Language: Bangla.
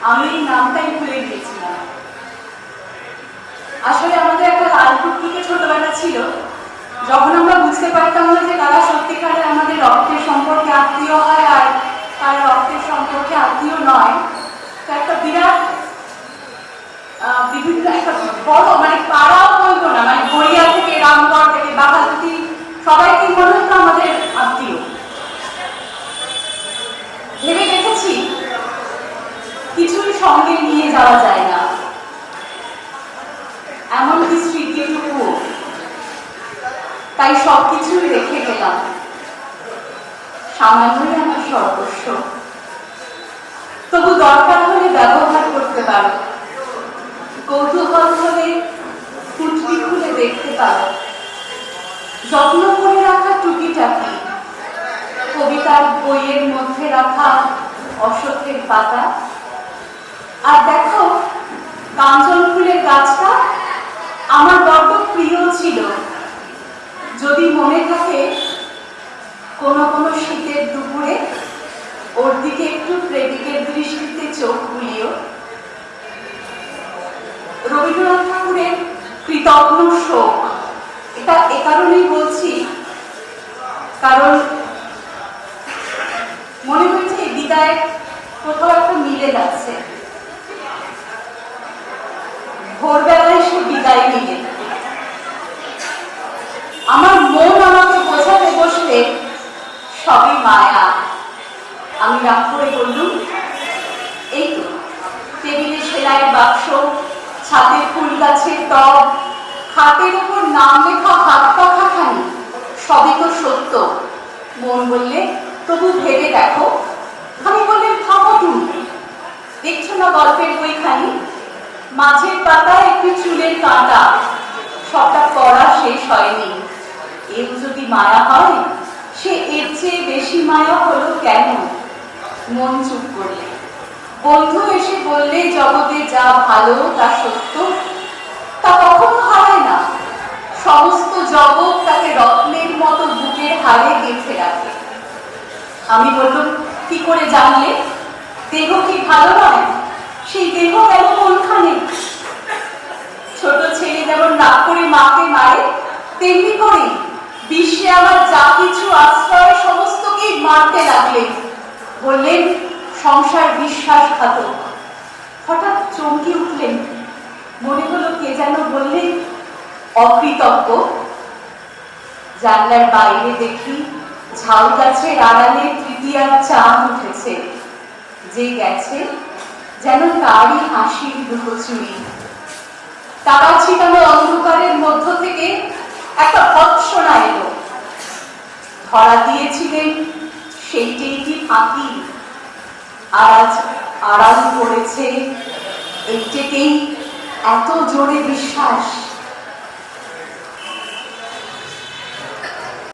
আমি নামটাই ভুলে গিয়েছিলাম। আসলে আমাদের একটা লাল টুকটুকে ছোটবেলা ছিল, যখন আমরা বুঝতে পারতাম না যে তারা সত্যিকারে আমাদের রক্তের সম্পর্কে আত্মীয় হয় আর তারা রক্তের সম্পর্কে আত্মীয় নয়। তো একটা বিরাট বিভিন্ন একটা বড় মানে পাড়াও বলবো না, মানে গড়িয়া থেকে রামগড় থেকে বাঘাযতীন সবাইকে মনে হতো আমাদের আত্মীয়। ভেবে দেখেছি কিছুই সঙ্গে নিয়ে যাওয়া যায় না, এমনকি স্মৃতিটুকু। তাই সবকিছুই রেখে গেলাম, সামান্যই আমার সর্বস্ব। তবু দরকার হলে ব্যবহার করতে পারো, কৌতূহল হলে ফুটকি খুলে দেখতে পারো। যত্ন করে রাখা টুকিটাকি, কবিতার বইয়ের মধ্যে রাখা অশোকের পাতা। আর দেখো, কাঞ্চন ফুলের গাছটা আমার বড্ড প্রিয় ছিল। যদি মনে থাকে, কোনো কোনো শীতের দুপুরে ওর দিকে একটু প্রেমিকের দৃষ্টিতে চোখ বুলিও। রবীন্দ্রনাথ ঠাকুরের কৃতজ্ঞ শোক, এটা এ কারণেই বলছি, কারণ মনে হচ্ছে এই বিদায় কোথাও একটা মিলে যাচ্ছে। ভোরবেলায় সে বিদায় নিলে আমার মন আমাকে বোঝাতে বসলে সবই মায়া। আমি রাগ করে বললুম, এই তো টেবিলে সেলাইয়ের বাক্স, ছাদে ফুল গাছের টব, খাটের উপর নাম লেখা হাত পাখা খানি, সবই তো সত্য। মন বললে, তবু ভেবে দেখো। আমি বললাম, থামো তুমি, দেখছো না গল্পের বইখানি, মাঝের পাতায় একটু চুলের কাঁটা, সবটা পড়া শেষ হয়নি। এর যদি মায়া হয়, সে এর চেয়ে বেশি মায়া হলো কেন? মন চুপ করলে। বন্ধু এসে বললে, জগতে যা ভালো তা সত্য, তা কখনো হারায় না। সমস্ত জগৎ তাকে রত্নের মতো বুকের হাড়ে গেঁথে রাখে। আমি বললাম, কি করে জানলে? দেহ কি ভালো নয়? সেই দেহ গেল কোনখানে? ছোট ছেলে যেমন রাগ করে মাকে মারে, তেমনি করে বিশ্বে আমার যা কিছু আশ্রয় সমস্তকেই মারতে লাগলেন। বললেন, সংসার বিশ্বাসঘাতক। হঠাৎ চমকে উঠলেন, মনে হলো কে যেন বললেন, অকৃতজ্ঞ। জানলার বাইরে দেখি ঝাউ গাছের আড়ালে তৃতীয়ার চাঁদ উঠেছে। যে গেছে যেন তারই হাসির লুকোচুরি। তারা ছিটানো অন্ধকারের মধ্য থেকে একটা ভৎসনা এলো। ধরা দিয়েছিলেন সেইটাই কি ফাঁকি, আর আজ আড়াল পড়েছে এইটাকেই এত জোরে বিশ্বাস।